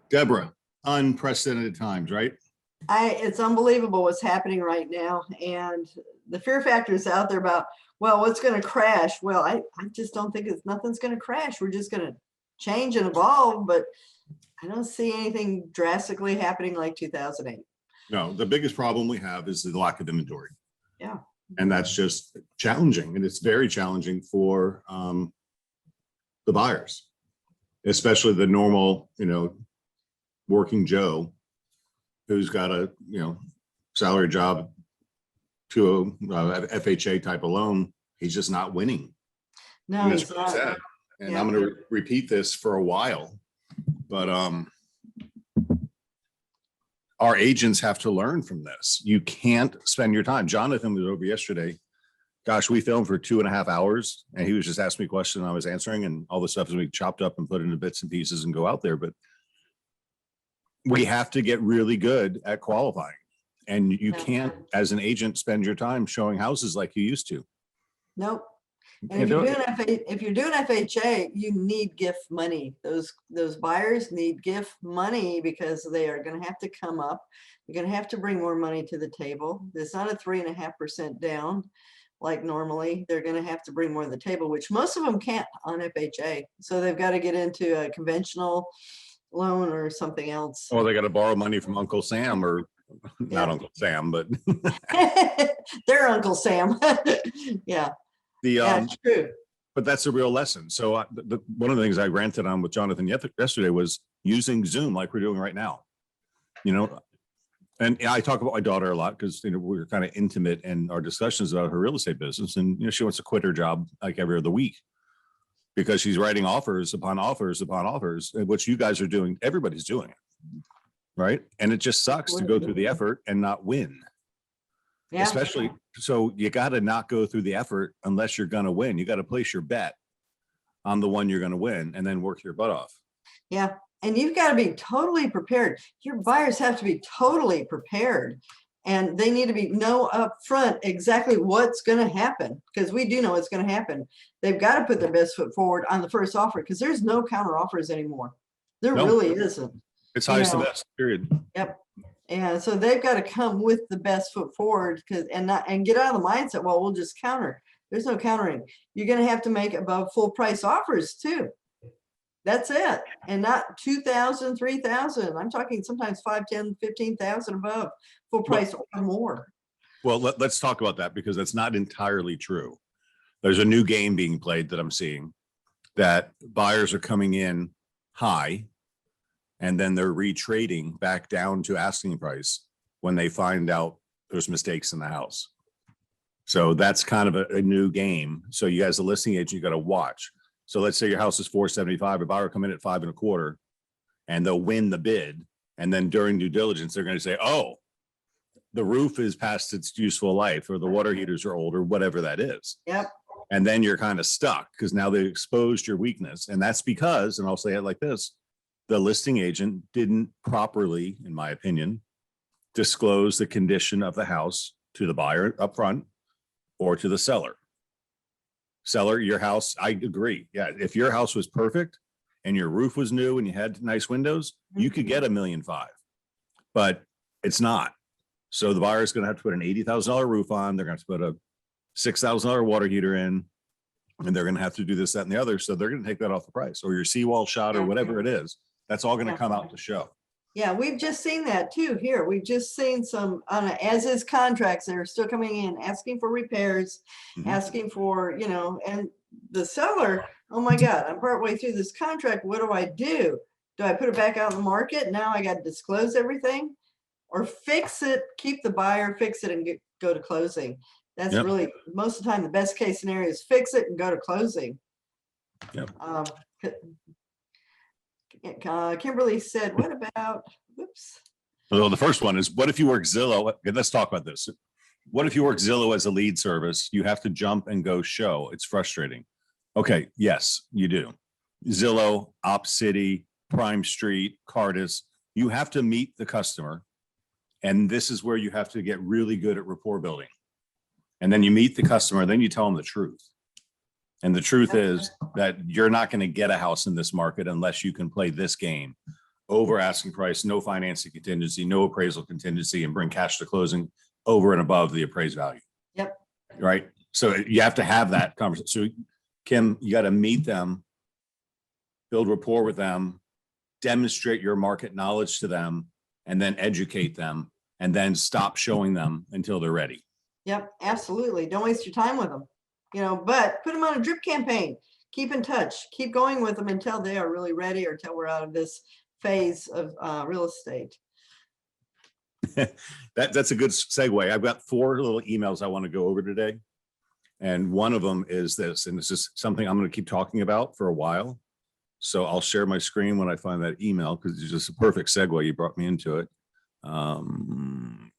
Deborah, unprecedented times, right? It's unbelievable what's happening right now. And the fear factor is out there about, well, what's going to crash? Well, I just don't think nothing's going to crash. We're just going to change and evolve, but I don't see anything drastically happening like 2008. No, the biggest problem we have is the lack of inventory. Yeah. And that's just challenging. And it's very challenging for the buyers, especially the normal, working Joe who's got a, salary job to a FHA type of loan. He's just not winning. No, And he's not. sad. And Yeah. I'm going to repeat this for a while, but our agents have to learn from this. You can't spend your time. Jonathan was over yesterday. Gosh, we filmed for 2.5 hours and he was just asking me questions and I was answering, and all the stuff is being chopped up and put into bits and pieces and go out there. But we have to get really good at qualifying, and you can't, as an agent, spend your time showing houses like you used to. Nope. And if you're doing FHA, you need gift money. Those buyers need gift money because they are going to have to come up. You're going to have to bring more money to the table. It's not a 3.5% down like normally. They're going to have to bring more to the table, which most of them can't on FHA. So they've got to get into a conventional loan or something else. Or they got to borrow money from Uncle Sam, or not Uncle Sam, but their Uncle Sam. Yeah. It's true. But that's a real lesson. So one of the things I ranted on with Jonathan yesterday was using Zoom like we're doing right now. And I talk about my daughter a lot because we're kind of intimate in our discussions about her real estate business, and she wants to quit her job like every other week because she's writing offers upon offers upon offers, which you guys are doing. Everybody's doing it, right? And it just sucks to go through the effort and not win. Yeah. Especially, so you got to not go through the effort unless you're going to win. You got to place your bet on the one you're going to win and then work your butt off. Yeah. And you've got to be totally prepared. Your buyers have to be totally prepared, and they need to know up front exactly what's going to happen, because we do know what's going to happen. They've got to put their best foot forward on the first offer, because there's no counter offers anymore. There really isn't. It's highest and best, period. Yep. And so they've got to come with the best foot forward and get out of the mindset, well, we'll just counter. There's no countering. You're going to have to make above full price offers too. That's it. And not 2,000, 3,000. I'm talking sometimes 5, 10, 15,000 above full price or more. Well, let's talk about that, because that's not entirely true. There's a new game being played that I'm seeing, that buyers are coming in high and then they're retrading back down to asking price when they find out there's mistakes in the house. So that's kind of a new game. So you guys, the listing agent, you got to watch. So let's say your house is 475, a buyer come in at 5.25, and they'll win the bid. And then during due diligence, they're going to say, oh, the roof is past its useful life, or the water heaters are old, or whatever that is. Yep. And then you're kind of stuck because now they exposed your weakness. And that's because, and I'll say it like this, the listing agent didn't properly, in my opinion, disclose the condition of the house to the buyer up front or to the seller. Seller, your house, I agree. Yeah, if your house was perfect and your roof was new and you had nice windows, you could get $1.5 million, but it's not. So the buyer is going to have to put an $80,000 roof on. They're going to have to put a $6,000 water heater in, and they're going to have to do this, that, and the other. So they're going to take that off the price, or your seawall shot, or whatever it is. That's all going to come out to show. Yeah, we've just seen that too here. We've just seen some as is contracts that are still coming in, asking for repairs, asking for, and the seller, oh my God, I'm partway through this contract. What do? Do I put it back out in the market? Now I got to disclose everything, or fix it, keep the buyer, fix it, and go to closing. That's really, most of the time, the best case scenario is fix it and go to closing. Yep. Kimberly said, what about, whoops. Well, the first one is, what if you work Zillow? Let's talk about this. What if you work Zillow as a lead service? You have to jump and go show. It's frustrating. Okay, yes, you do. Zillow, OpCity, Prime Street, Cardis, you have to meet the customer. And this is where you have to get really good at rapport building. And then you meet the customer, then you tell them the truth. And the truth is that you're not going to get a house in this market unless you can play this game. over asking price, no financing contingency, no appraisal contingency, and bring cash to closing over and above the appraised value. Yep. Right? So you have to have that conversation. So Kim, you got to meet them, build rapport with them, demonstrate your market knowledge to them, and then educate them, and then stop showing them until they're ready. Yep, absolutely. Don't waste your time with them, but put them on a drip campaign. Keep in touch, keep going with them until they are really ready or until we're out of this phase of real estate. That's a good segue. I've got 4 little emails I want to go over today. And one of them is this, and this is something I'm going to keep talking about for a while. So I'll share my screen when I find that email, because it's just a perfect segue. You brought me into it.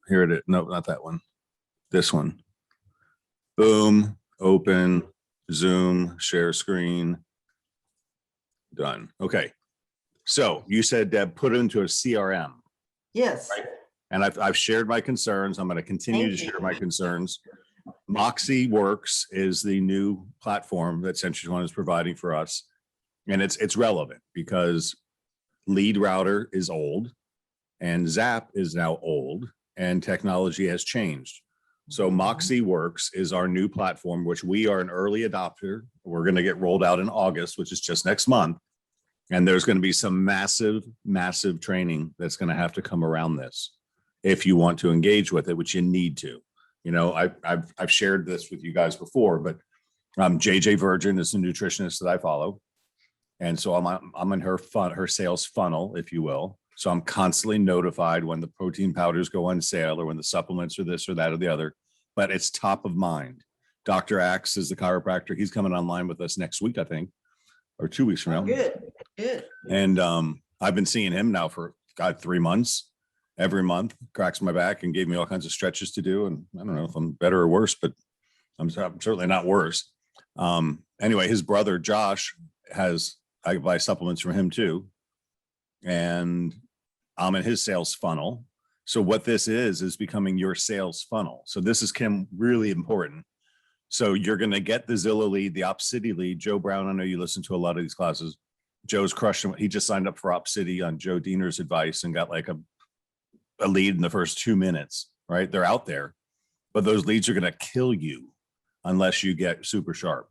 Here it is. No, not that one. This one. Boom, open, Zoom, share screen. Done. Okay. So you said, Deb, put it into a CRM. Yes. Right. And I've shared my concerns. I'm going to continue to share my concerns. Moxie Works is the new platform that Century 21 is providing for us. And it's relevant because Lead Router is old and Zap is now old and technology has changed. So Moxie Works is our new platform, which we are an early adopter. We're going to get rolled out in August, which is just next month. And there's going to be some massive, massive training that's going to have to come around this if you want to engage with it, which you need to. I've shared this with you guys before, but JJ Virgin is the nutritionist that I follow. And so I'm in her sales funnel, if you will. So I'm constantly notified when the protein powders go on sale or when the supplements or this or that or the other, but it's top of mind. Dr. Axe is the chiropractor. He's coming online with us next week, I think, or 2 weeks from now. Good. And I've been seeing him now for 3 months. Every month, cracks my back and gave me all kinds of stretches to do. And I don't know if I'm better or worse, but I'm certainly not worse. Anyway, his brother, Josh, I buy supplements from him too. And I'm in his sales funnel. So what this is becoming your sales funnel. So this is, Kim, really important. So you're going to get the Zillow lead, the OpCity lead. Joe Brown, I know you listen to a lot of these classes. Joe's crushing. He just signed up for OpCity on Joe Diener's advice and got like a lead in the first 2 minutes, right? They're out there, but those leads are going to kill you unless you get super sharp.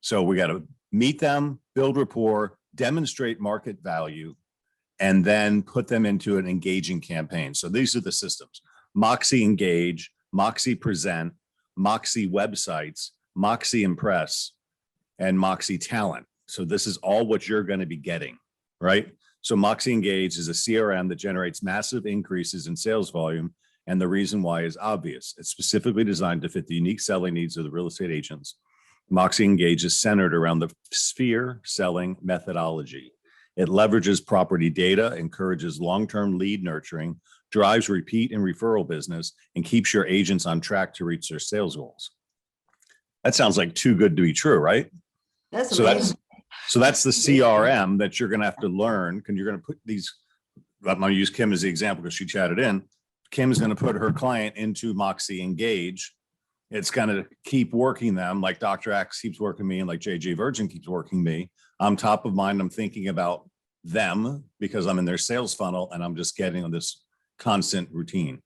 So we got to meet them, build rapport, demonstrate market value, and then put them into an engaging campaign. So these are the systems: Moxie Engage, Moxie Present, Moxie Websites, Moxie Impress, and Moxie Talent. So this is all what you're going to be getting, right? So Moxie Engage is a CRM that generates massive increases in sales volume. And the reason why is obvious. It's specifically designed to fit the unique selling needs of the real estate agents. Moxie Engage is centered around the sphere selling methodology. It leverages property data, encourages long-term lead nurturing, drives repeat and referral business, and keeps your agents on track to reach their sales goals. That sounds like too good to be true, right? That's amazing. So that's the CRM that you're going to have to learn. Because you're going to put these, I'm going to use Kim as the example because she chatted in. Kim is going to put her client into Moxie Engage. It's going to keep working them like Dr. Axe keeps working me and like JJ Virgin keeps working me. I'm top of mind. I'm thinking about them because I'm in their sales funnel and I'm just getting on this constant routine.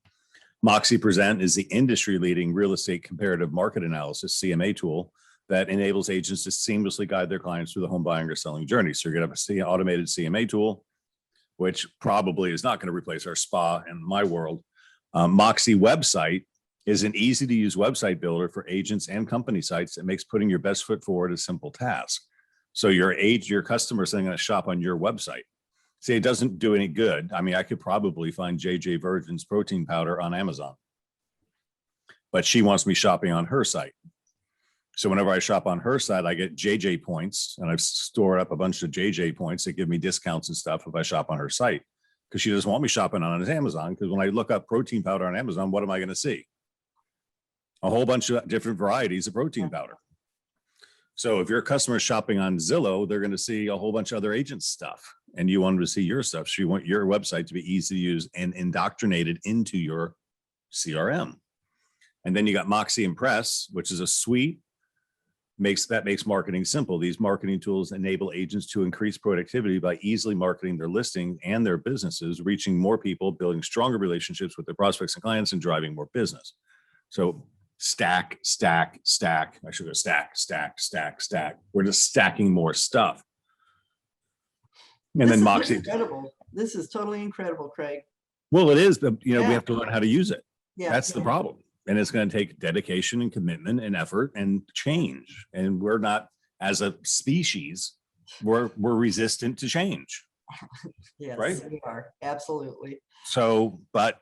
Moxie Present is the industry leading real estate comparative market analysis CMA tool that enables agents to seamlessly guide their clients through the home buying or selling journey. So you're going to have an automated CMA tool, which probably is not going to replace our spa in my world. Moxie Website is an easy to use website builder for agents and company sites that makes putting your best foot forward a simple task. So your customers are going to shop on your website. See, it doesn't do any good. I mean, I could probably find JJ Virgin's protein powder on Amazon, but she wants me shopping on her site. So whenever I shop on her site, I get JJ points, and I've stored up a bunch of JJ points that give me discounts and stuff if I shop on her site, because she doesn't want me shopping on Amazon. Because when I look up protein powder on Amazon, what am I going to see? A whole bunch of different varieties of protein powder. So if your customer is shopping on Zillow, they're going to see a whole bunch of other agents' stuff, and you want them to see your stuff. So you want your website to be easy to use and indoctrinated into your CRM. And then you got Moxie Impress, which is a suite makes marketing simple. These marketing tools enable agents to increase productivity by easily marketing their listing and their businesses, reaching more people, building stronger relationships with their prospects and clients, and driving more business. So stack, stack, stack. I should go stack, stack, stack, stack. We're just stacking more stuff. And This then is Moxie, incredible. This is totally incredible, Craig. well, it is, but we Yeah. have to learn how to use it. Yeah. That's the problem. And it's going to take dedication and commitment and effort and change. And we're not, as a species, we're resistant to change. Yes, Right? we are. Absolutely. So, but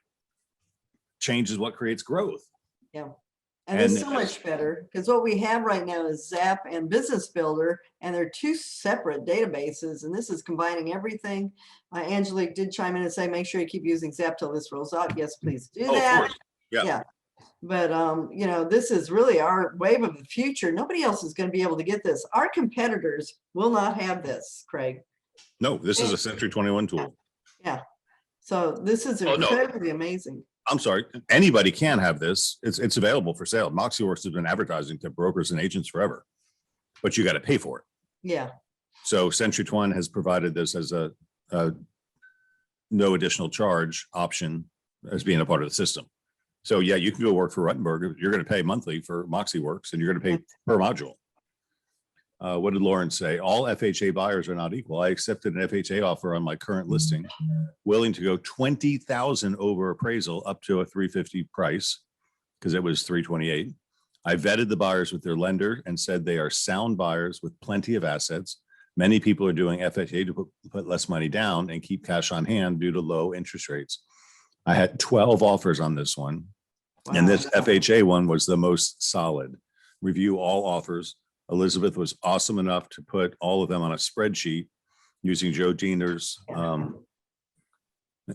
change is what creates growth. Yeah. And it's And- so much better because what we have right now is Zap and Business Builder, and they're two separate databases. And this is combining everything. Angelique did chime in and say, make sure you keep using Zap till this rolls out. Yes, please do Oh, of that. course. Yeah. But you know, this is really our wave of the future. Nobody else is going to be able to get this. Our competitors will not have this, Craig. No, this is a Century 21 tool. Yeah. So this is Oh, no. incredibly amazing. I'm sorry. Anybody can have this. It's available for sale. MoxieWorks has been advertising to brokers and agents forever, but you got to pay for it. Yeah. So Century 21 has provided this as a no additional charge option as being a part of the system. So yeah, you can go work for Ruttenberg. You're going to pay monthly for MoxieWorks and you're going to pay per module. What did Lauren say? All FHA buyers are not equal. I accepted an FHA offer on my current listing, willing to go 20,000 over appraisal up to a 350 price because it was 328. I vetted the buyers with their lender and said they are sound buyers with plenty of assets. Many people are doing FHA to put less money down and keep cash on hand due to low interest rates. I had 12 offers on this one. And this FHA one was the most solid. Review all offers. Elizabeth was awesome enough to put all of them on a spreadsheet using Joe Diener's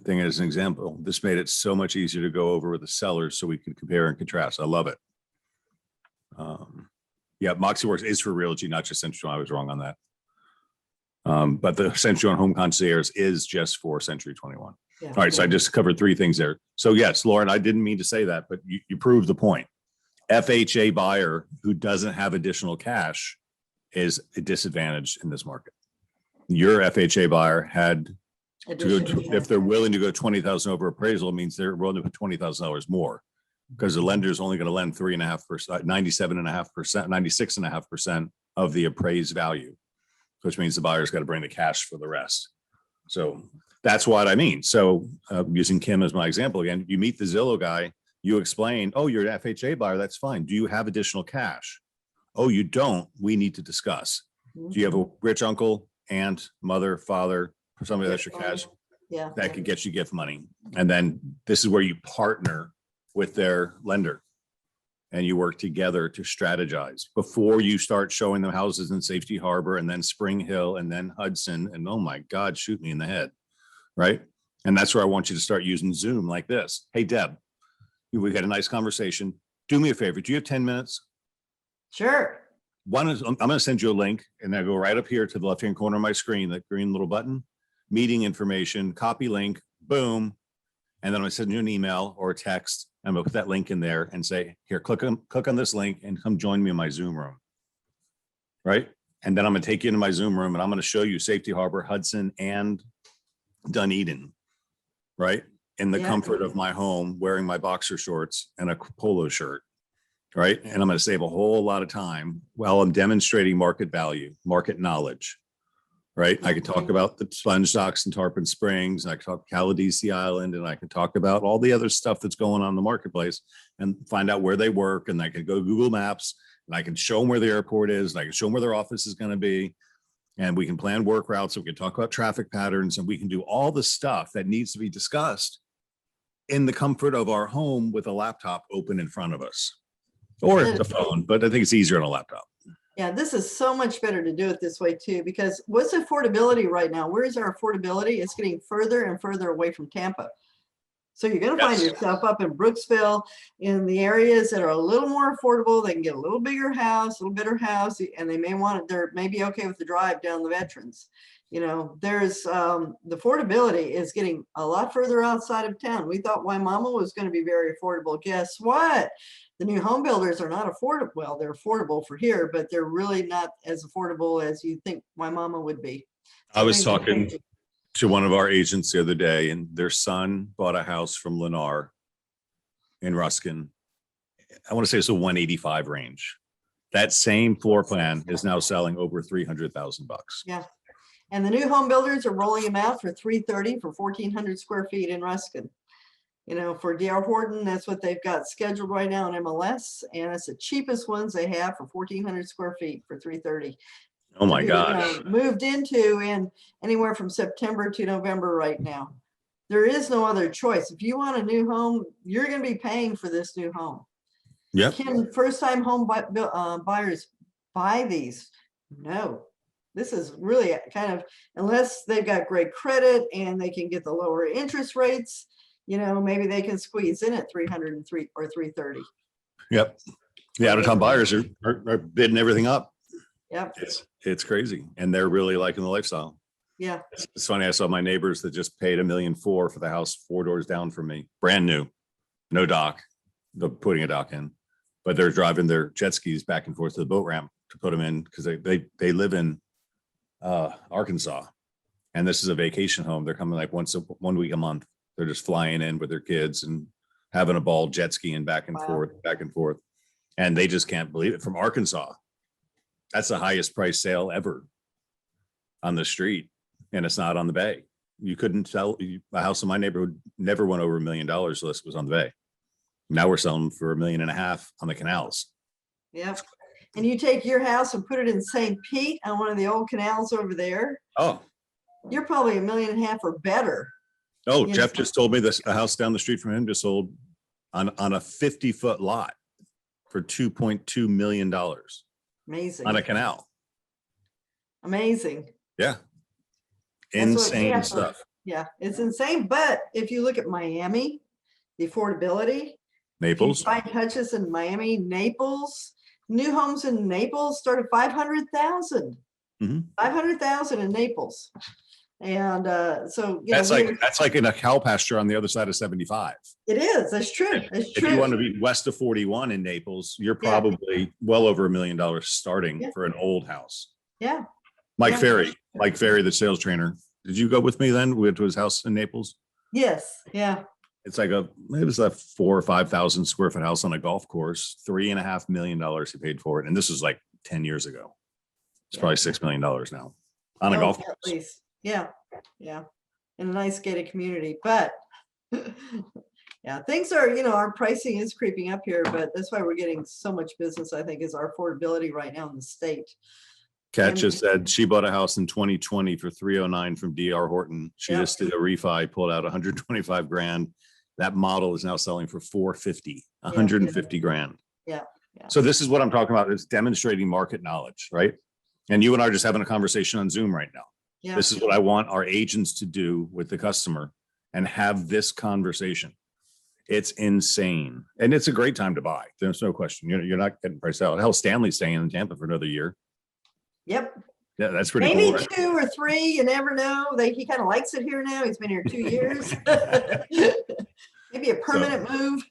thing as an example. This made it so much easier to go over with the sellers so we could compare and contrast. I love it. Yeah, MoxieWorks is for Realty, not just Century 21. I was wrong on that. But the Century 21 Home Concierge is just for Century 21. Yeah. All right, so I just covered three things there. So yes, Lauren, I didn't mean to say that, but you proved the point. FHA buyer who doesn't have additional cash is a disadvantage in this market. Your FHA buyer had to go, if they're willing to go 20,000 over appraisal, it means they're willing to put $20,000 more because the lender is only going to lend 3.5%, 97.5%, 96.5% of the appraised value, which means the buyer's got to bring the cash for the rest. So that's what I mean. So using Kim as my example again, you meet the Zillow guy, you explain, oh, you're an FHA buyer, that's fine. Do you have additional cash? Oh, you don't. We need to discuss. Do you have a rich uncle, aunt, mother, father, or somebody that's your cash? Yeah. That could get you gift money. And then this is where you partner with their lender and you work together to strategize before you start showing them houses in Safety Harbor and then Spring Hill and then Hudson. And oh my God, shoot me in the head. Right. And that's where I want you to start using Zoom like this. Hey, Deb, we got a nice conversation. Do me a favor. Do you have 10 minutes? Sure. One is I'm going to send you a link and I go right up here to the left-hand corner of my screen, that green little button, meeting information, copy link, boom. And then I'm going to send you an email or a text. I'm going to put that link in there and say, here, click on this link and come join me in my Zoom room. Right. And then I'm going to take you into my Zoom room and I'm going to show you Safety Harbor, Hudson, and Dunedin. Right. In the comfort of my home, wearing my boxer shorts and a polo shirt. Right. And I'm going to save a whole lot of time while I'm demonstrating market value, market knowledge. Right. I can talk about the sponge docks and Tarpon Springs. And I can talk Caladesi Island and I can talk about all the other stuff that's going on in the marketplace and find out where they work. And I can go Google Maps and I can show them where the airport is. And I can show them where their office is going to be. And we can plan work routes. So we can talk about traffic patterns and we can do all the stuff that needs to be discussed in the comfort of our home with a laptop open in front of us or the phone. But I think it's easier on a laptop. Yeah, this is so much better to do it this way too, because what's affordability right now? Where is our affordability? It's getting further and further away from Tampa. So you're going to find Yes. yourself up in Brooksville in the areas that are a little more affordable. They can get a little bigger house, a little better house, and they may want it. They're maybe okay with the drive down the Veterans. You know, there's the affordability is getting a lot further outside of town. We thought Wimauma was going to be very affordable. Guess what? The new home builders are not affordable. Well, they're affordable for here, but they're really not as affordable as you think Wimauma would be. I was things are talking changing. to one of our agents the other day, and their son bought a house from Lennar in Ruskin. I want to say it's a 185 range. That same floor plan is now selling over 300,000 bucks. Yeah. And the new home builders are rolling them out for 330 for 1,400 square feet in Ruskin. You know, for D.R. Horton, that's what they've got scheduled right now in MLS, and it's the cheapest ones they have for 1,400 square feet for 330. Oh my to be, gosh. moved into in anywhere from September to November right now. There is no other choice. If you want a new home, you're going to be paying for this new home. Yep. Can first-time home buyers buy these? No. This is really kind of, unless they've got great credit and they can get the lower interest rates, you know, maybe they can squeeze in at 303 or 330. Yep. The out-of-town buyers are bidding everything up. Yep. It's crazy. And they're really liking the lifestyle. Yeah. It's funny. I saw my neighbors that just paid $1.4 million for the house 4 doors down from me, brand new, no dock. They're putting a dock in, but they're driving their jet skis back and forth to the boat ramp to put them in because they live in Arkansas, and this is a vacation home. They're coming like 1 week a month. They're just flying in with their kids and having a ball jet skiing back and forth, back and forth, and they just can't believe it. From Arkansas, that's the highest price sale ever on the street, and it's not on the bay. You couldn't sell a house in my neighborhood never went over $1 million unless it was on the bay. Now we're selling for $1.5 million on the canals. Yep. And you take your house and put it in St. Pete on one of the old canals over there, Oh, you're probably $1.5 million or better. oh, You Jeff know. just told me this, a house down the street from him just sold on a 50-foot lot for $2.2 million Amazing. on a canal. Amazing. Yeah. That's what- Insane yeah. stuff. Yeah, it's insane. But if you look at Miami, the affordability, if you Naples. find Hutchison, Miami, Naples, new homes in Naples start at 500,000. Mhm. 500,000 in Naples. And so, you That's know, that's like in a cow pasture on the other side of 75. it is. That's true. That's If you want true. to be west of 41 in Naples, you're Yeah. probably well over $1 million starting Yeah. for an old house. Yeah. Mike Yeah. Ferry, the sales trainer. Did you go with me then? We went to his house in Naples. Yes. Yeah. It's like it was a 4,000 or 5,000 square foot house on a golf course, $3.5 million he paid for it. And this was like 10 years ago. It's probably $6 million now on a Oh, golf at course. least. Yeah. Yeah. In a nice gated community. But yeah, things are, you know, our pricing is creeping up here, but that's why we're getting so much business, I think, is our affordability right now in the state. Kat And- just said she bought a house in 2020 for 309 from DR Horton. She Yeah. just did a refi, pulled out 125 grand. That model is now selling for 450, 150 grand. Yeah, yeah. So this is what I'm talking about. It's demonstrating market knowledge, right? And you and I are just having a conversation on Zoom right now. Yeah. This is what I want our agents to do with the customer and have this conversation. It's insane. And it's a great time to buy. There's no question. You're not getting priced out. Hell, Stanley's staying in Tampa for another year. Yep. Yeah, that's pretty Maybe cool. Right? 2 or 3, you never know. He kind of likes it here now. He's been here 2 years. Maybe a permanent move.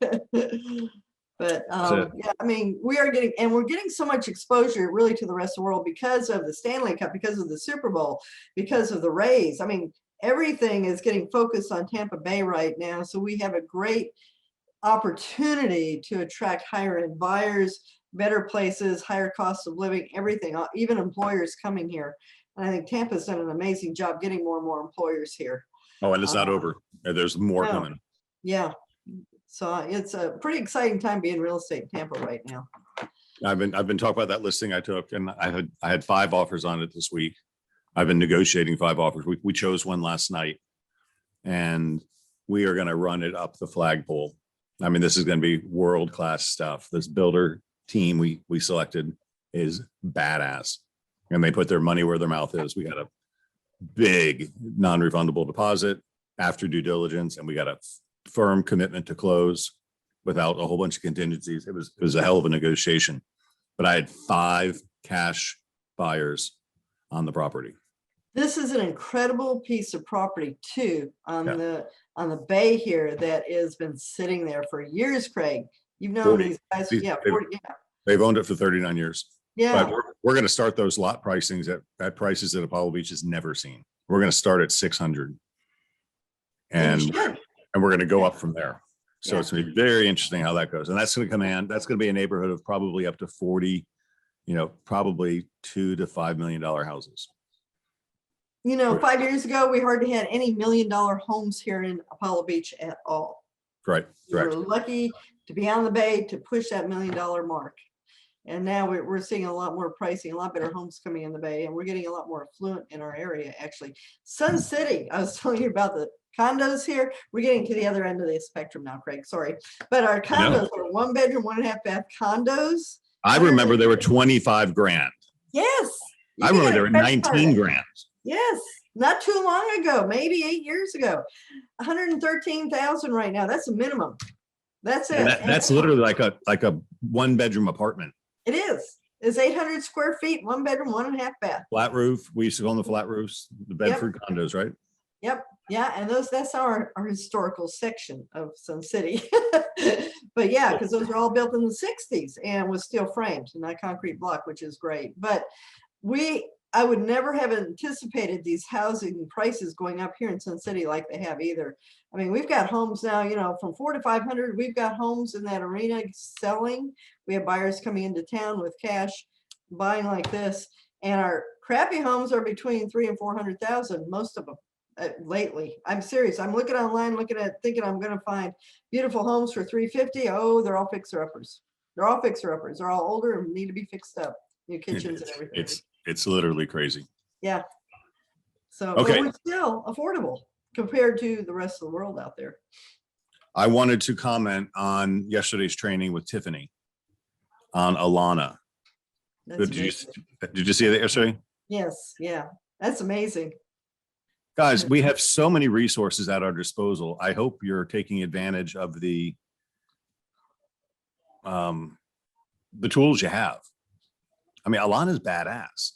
But it. yeah, I mean, we're getting so much exposure really to the rest of the world because of the Stanley Cup, because of the Super Bowl, because of the Rays. I mean, everything is getting focused on Tampa Bay right now. So we have a great opportunity to attract higher end buyers, better places, higher cost of living, everything, even employers coming here. And I think Tampa's done an amazing job getting more and more employers here. Oh, and it's not over. There's more no. coming. Yeah. So it's a pretty exciting time being real estate in Tampa right now. I've been talking about that listing I took, and I had 5 offers on it this week. I've been negotiating 5 offers. We chose one last night, and we are going to run it up the flagpole. I mean, this is going to be world-class stuff. This builder team we selected is badass, and they put their money where their mouth is. We got a big non-refundable deposit after due diligence, and we got a firm commitment to close without a whole bunch of contingencies. It was a hell of a negotiation, but I had 5 cash buyers on the property. This is an incredible piece of property too Yeah. on the bay here that has been sitting there for years, Craig. You've known 40. these guys, These- yeah, they've- 40, yeah, They've owned it for 39 years. But yeah. we're going to start those lot pricings at prices that Apollo Beach has never seen. We're going to start at 600. And you And should. we're going to go up from there. So Yeah. it's going to be very interesting how that goes. And that's going to command, that's going to be a neighborhood of probably up to 40, probably $2 to $5 million houses. You know, 5 years ago, we hardly had any $1 million homes here in Apollo Beach at all. Right, We were correct. lucky to be on the bay to push that $1 million mark. And now we're seeing a lot more pricing, a lot better homes coming in the bay, and we're getting a lot more affluent in our area, actually. Sun City, I was telling you about the condos here. We're getting to the other end of the spectrum now, Craig, sorry. But our I know. condos are 1 bedroom, 1.5 bath condos. I remember they were 25 grand. Yes. you I can remember get they a were credit card 19 at- grand. Yes, not too long ago, maybe 8 years ago. 113,000 right now. That's a minimum. That's it. And And that's literally like a 1-bedroom apartment. it is. It's 800 square feet, 1 bedroom, 1.5 bath. Flat roof. We used to go on the flat roofs, the Bedford condos, right? Yep. Yeah. And that's our historical section of Sun City. But yeah, because those are all built in the 60s and with steel frames and not concrete block, which is great. But I would never have anticipated these housing prices going up here in Sun City like they have either. I mean, we've got homes now, from 400 to 500. We've got homes in that arena selling. We have buyers coming into town with cash, buying like this. And our crappy homes are between 300,000 and 400,000, most of them lately. I'm serious. I'm looking online, thinking I'm going to find beautiful homes for 350. Oh, they're all fixer-uppers. They're all fixer-uppers. They're all older and need to be fixed up. New kitchens and everything. It's literally crazy. Yeah. So, Okay. but we're still affordable compared to the rest of the world out there. I wanted to comment on yesterday's training with Tiffany on Alana. That's Did you, amazing. did you see that yesterday? Yes. Yeah. That's amazing. Guys, we have so many resources at our disposal. I hope you're taking advantage of the tools you have. I mean, Alana's badass.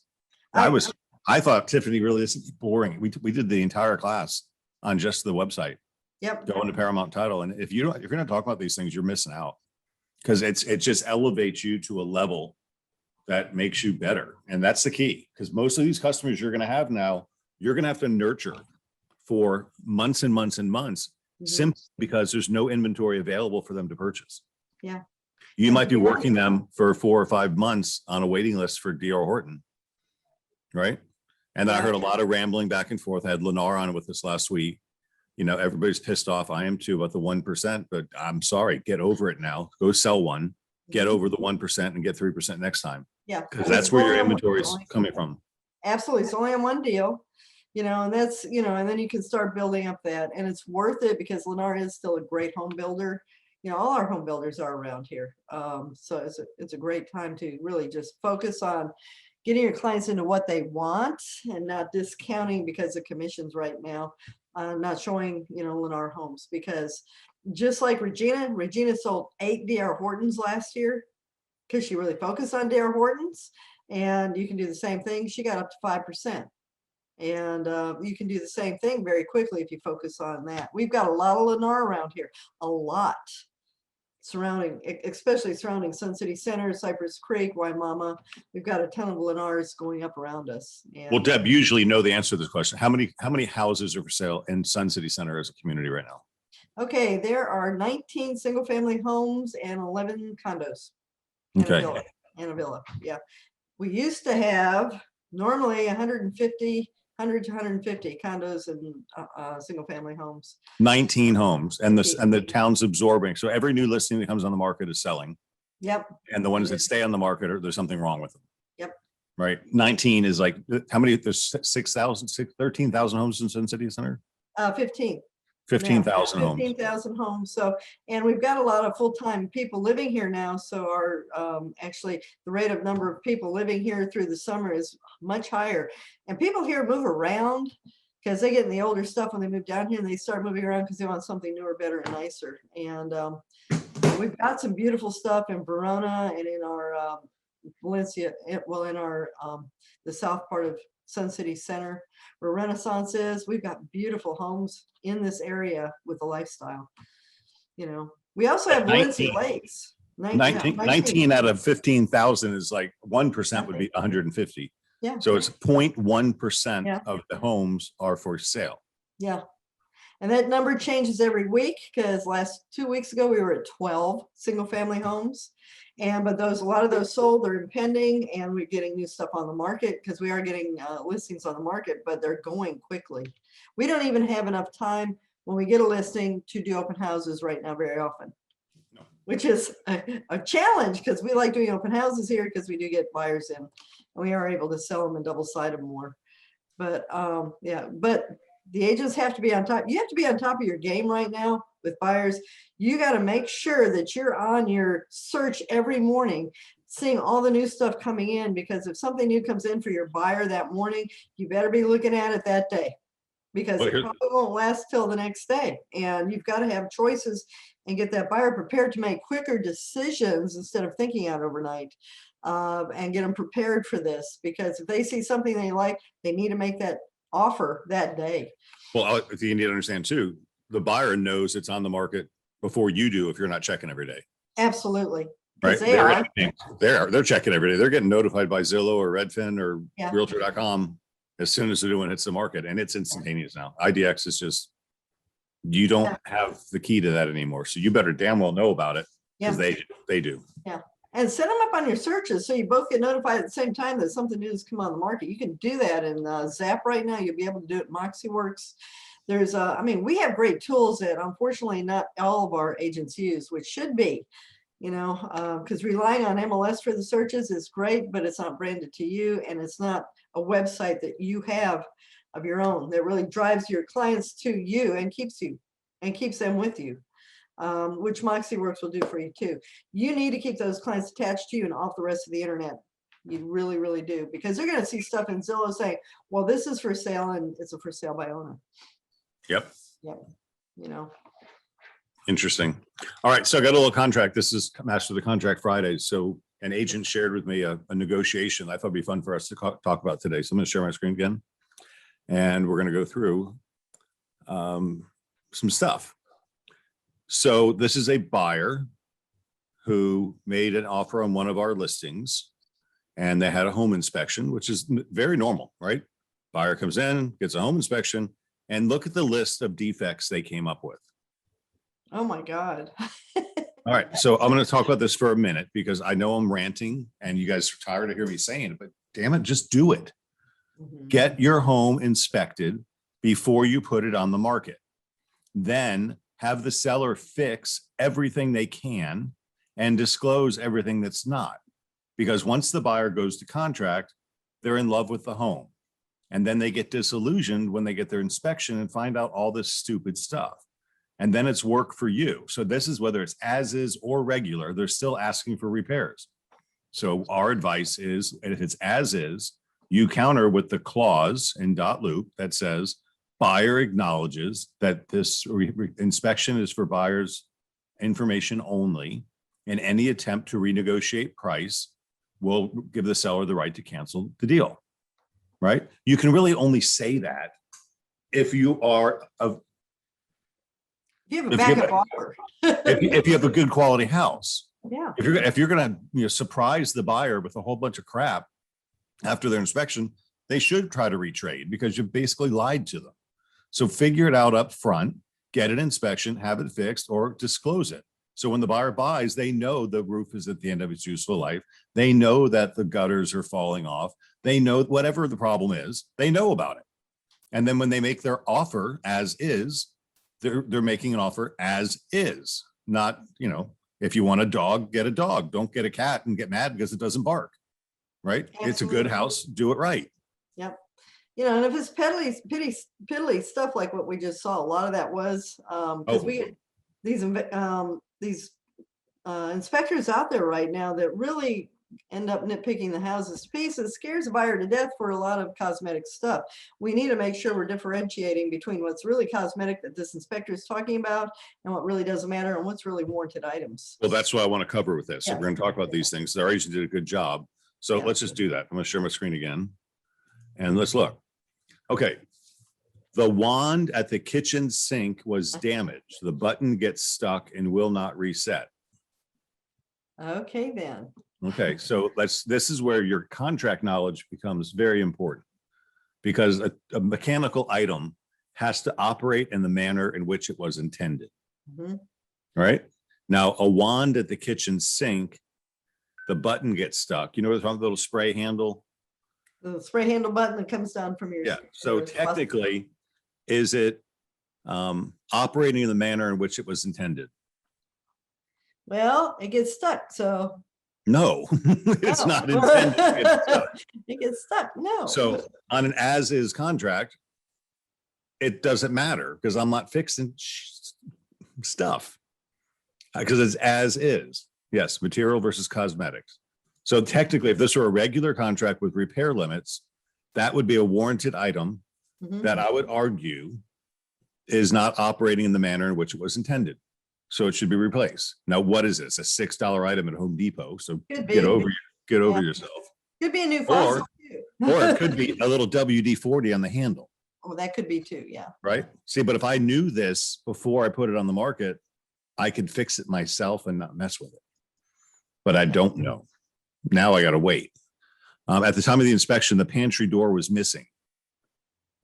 I thought Tiffany really is boring. We did the entire class on just the website, Yep. going to Paramount Title. And if you're going to talk about these things, you're missing out, because it just elevates you to a level that makes you better. And that's the key, because most of these customers you're going to have now, you're going to have to nurture for months and months and months, Mhm. simply because there's no inventory available for them to purchase. Yeah. You And might be to be working them for 4 or 5 months on a waiting list for D.R. Horton. Right. And I Yeah. heard a lot of rambling back and forth. I had Lennar on with us last week. Everybody's pissed off. I am too, about the 1%, but I'm sorry, get over it now. Go sell one, get Mhm. over the 1% and get 3% next time. Yeah. Because that's where your It's only on- inventory is only- coming from. Absolutely. It's only on one deal, and that's, and then you can start building up that, and it's worth it because Lennar is still a great home builder. All our home builders are around here. So it's a great time to really just focus on getting your clients into what they want and not discounting because of commissions right now. Not showing, Lennar homes, because just like Regina sold 8 D.R. Hortons last year because she really focused on D.R. Hortons. And you can do the same thing. She got up to 5%. And you can do the same thing very quickly if you focus on that. We've got a lot of Lennar around here, a lot especially surrounding Sun City Center, Cypress Creek, Waimama. We've got a ton of Lennars going up around us. And Well, Deb, you usually know the answer to this question. How many houses are for sale in Sun City Center as a community right now? okay, there are 19 single family homes and 11 condos. And Okay. a villa. Yeah. We used to have normally 100 to 150 condos and single family homes. 19 homes, and the town's absorbing. So every new listing that comes on the market is selling. Yep. And the ones that stay on the market, there's something wrong with them. Yep. Right. 19 is like, how many? There's 13,000 homes in Sun City Center. 15. 15,000 homes. 15,000 homes. So, and we've got a lot of full-time people living here now. So our, actually the rate of number of people living here through the summer is much higher. And people here move around. because they get in the older stuff when they move down here and they start moving around because they want something newer, better, and nicer. And we've got some beautiful stuff in Verona and in our Valencia, well, in our the south part of Sun City Center, where Renaissance is. We've got beautiful homes in this area with the lifestyle. You know, we also have Valencia 19. Lakes. 19 out of 15,000 is like 1% would be 150. Yeah. So it's 0.1% Yeah. of the homes are for sale. Yeah. And that number changes every week, because last 2 weeks ago we were at 12 single family homes. And but a lot of those sold, they're impending, and we're getting new stuff on the market, because we are getting listings on the market, but they're going quickly. We don't even have enough time when we get a listing to do open houses right now very often. No. Which is a challenge, because we like doing open houses here because we do get buyers in, and we are able to sell them and double side them more. But yeah, but the agents have to be on top. You have to be on top of your game right now with buyers. You got to make sure that you're on your search every morning, seeing all the new stuff coming in, because if something new comes in for your buyer that morning, you better be looking at it that day, because Well, it probably won't last till the next day. And you've got to have choices and get that buyer prepared to make quicker decisions instead of thinking out overnight, and get them prepared for this, because if they see something they like, they need to make that offer that day. Well, you need to understand too, the buyer knows it's on the market before you do if you're not checking every day. Absolutely. Right. They are. They're checking every day. They're getting notified by Zillow or Redfin or Yeah. Realtor.com as soon as the new one hits the market, and it's instantaneous now. IDX is just, you don't have the key to that anymore. So you better damn well know about it, because they do. And set them up on your searches so you both get notified at the same time that something new has come on the market. You can do that in Zap right now. You'll be able to do it in MoxieWorks. There's I mean, we have great tools that unfortunately not all of our agents use, which should be, you know, because relying on MLS for the searches is great, but it's not branded to you, and it's not a website that you have of your own that really drives your clients to you and keeps them with you. Which MoxieWorks will do for you too. You need to keep those clients attached to you and off the rest of the internet. You really, really do, because they're going to see stuff in Zillow saying, well, this is for sale, and it's a for sale by owner. Yep. Yep. You know. Interesting. All right. So I got a little contract. This is Master the Contract Friday. So an agent shared with me a negotiation I thought would be fun for us to talk about today. So I'm going to share my screen again, and we're going to go through some stuff. So this is a buyer who made an offer on one of our listings, and they had a home inspection, which is very normal, right? Buyer comes in, gets a home inspection, and look at the list of defects they came up with. Oh my God. All right. So I'm going to talk about this for a minute, because I know I'm ranting and you guys are tired of hearing me saying it, but damn it, just do it. Mhm. Get your home inspected before you put it on the market. Then have the seller fix everything they can and disclose everything that's not. Because once the buyer goes to contract, they're in love with the home. And then they get disillusioned when they get their inspection and find out all this stupid stuff. And then it's work for you. So this is whether it's as is or regular, they're still asking for repairs. So our advice is, if it's as is, you counter with the clause in .loop that says, buyer acknowledges that this inspection is for buyer's information only, and any attempt to renegotiate price will give the seller the right to cancel the deal, right? You can really only say that if you are You have a backup offer. if you have a good quality house. Yeah. If you're going to surprise the buyer with a whole bunch of crap after their inspection, they should try to retrade, because you basically lied to them. So figure it out up front, get an inspection, have it fixed, or disclose it. So when the buyer buys, they know the roof is at the end of its useful life. They know that the gutters are falling off. They know whatever the problem is, they know about it. And then when they make their offer as is, they're making an offer as is, not, you know, if you want a dog, get a dog. Don't get a cat and get mad because it doesn't bark, right? Absolutely. It's a good house, do it right. Yep. You know, and if it's piddly stuff like what we just saw, a lot of that was because we get these inspectors out there right now that really end up nitpicking the houses to pieces, scares a buyer to death for a lot of cosmetic stuff. We need to make sure we're differentiating between what's really cosmetic that this inspector is talking about and what really doesn't matter and what's really warranted items. Well, that's what I want to cover with this. So Yeah. we're going to talk about these things. Our agent did a good job. So Yeah. let's just do that. I'm going to share my screen again. And let's look. Okay. The wand at the kitchen sink was damaged. The button gets stuck and will not reset. Okay, then. Okay, so this is where your contract knowledge becomes very important. Because a mechanical item has to operate in the manner in which it was intended. Mhm. Right? Now, a wand at the kitchen sink, the button gets stuck. You know, the little spray handle? The spray handle button that comes down from your. Yeah, so your faucet. technically, is it operating in the manner in which it was intended? Well, it gets stuck, so. No, it's No. not intended to get stuck. It gets stuck, no. So on an as-is contract, it doesn't matter because I'm not fixing stuff. Because it's as is. Yes, material versus cosmetics. So technically, if this were a regular contract with repair limits, that would be a warranted item Mhm. that I would argue is not operating in the manner in which it was intended. So it should be replaced. Now, what is this? A $6 item at Home Depot. So Could be. get over Yeah. yourself. Could be a new faucet too. Or it could be a little WD-40 on the handle, Oh, that could be too, yeah. right? See, but if I knew this before I put it on the market, I could fix it myself and not mess with it. But I don't know. Now I got to wait. At the time of the inspection, the pantry door was missing.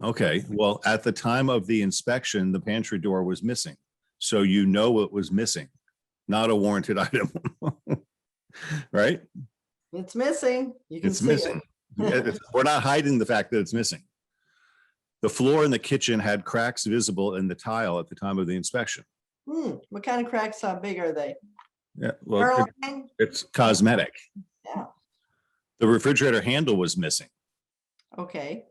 Okay, well, at the time of the inspection, the pantry door was missing. So you know it was missing, not a warranted item. Right? It's missing. You can It's see missing. We're not hiding the fact that it's missing. The floor in the kitchen had cracks visible in the tile at the time of the inspection. What kind of cracks? How big are they? Yeah, well, Caroline? it's cosmetic. Yeah. The refrigerator handle was missing. Okay,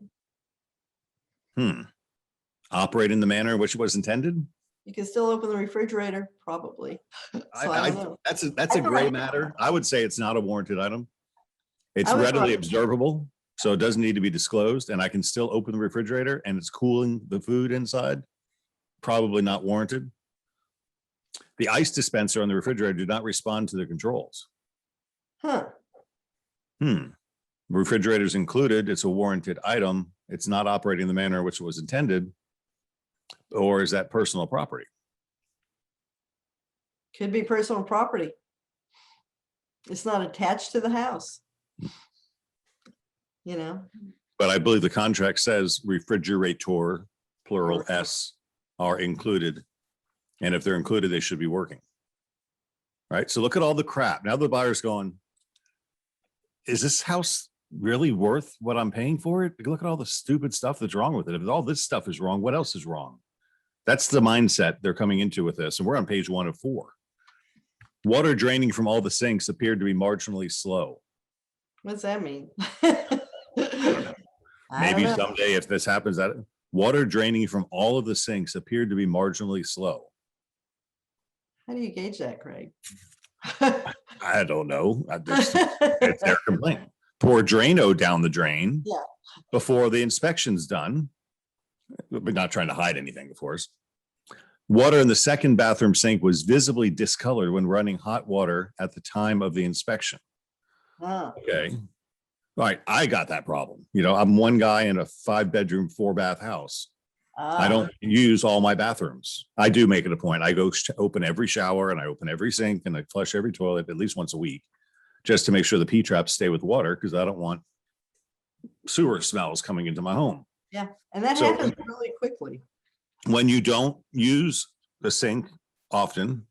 Operate in the manner in which it was intended. you can still open the refrigerator, probably. So I don't know. That's a gray matter. I would say it's not a warranted item. It's I would readily probably- observable, so it doesn't need to be disclosed, and I can still open the refrigerator and it's cooling the food inside. Probably not warranted. The ice dispenser on the refrigerator did not respond to the controls. Huh, Refrigerators included, it's a warranted item. It's not operating in the manner in which it was intended. Or is that personal property? could be personal property. It's not attached to the house. You know, But I believe the contract says refrigerator, plural S, are included. And if they're included, they should be working. Right? So look at all the crap. Now the buyer's going, is this house really worth what I'm paying for it? Look at all the stupid stuff that's wrong with it. If all this stuff is wrong, what else is wrong? That's the mindset they're coming into with this. And we're on page 1 of 4. Water draining from all the sinks appeared to be marginally slow. what's that mean? Maybe someday if this happens, that water draining from all of the sinks appeared to be marginally slow. How do you gauge that, Craig? I don't know. It's their complaint. Pour Drano down the drain. Yeah. Before the inspection's done. But not trying to hide anything, of course. Water in the second bathroom sink was visibly discolored when running hot water at the time of the inspection. Ah, Okay. All right. I got that problem. You know, I'm one guy in a 5-bedroom, 4-bath house. I don't use all my bathrooms. I do make it a point. I go open every shower and I open every sink and I flush every toilet at least once a week just to make sure the P-traps stay with water because I don't want sewer smells coming into my home. Yeah, and that So- happens really quickly. When you don't use the sink often,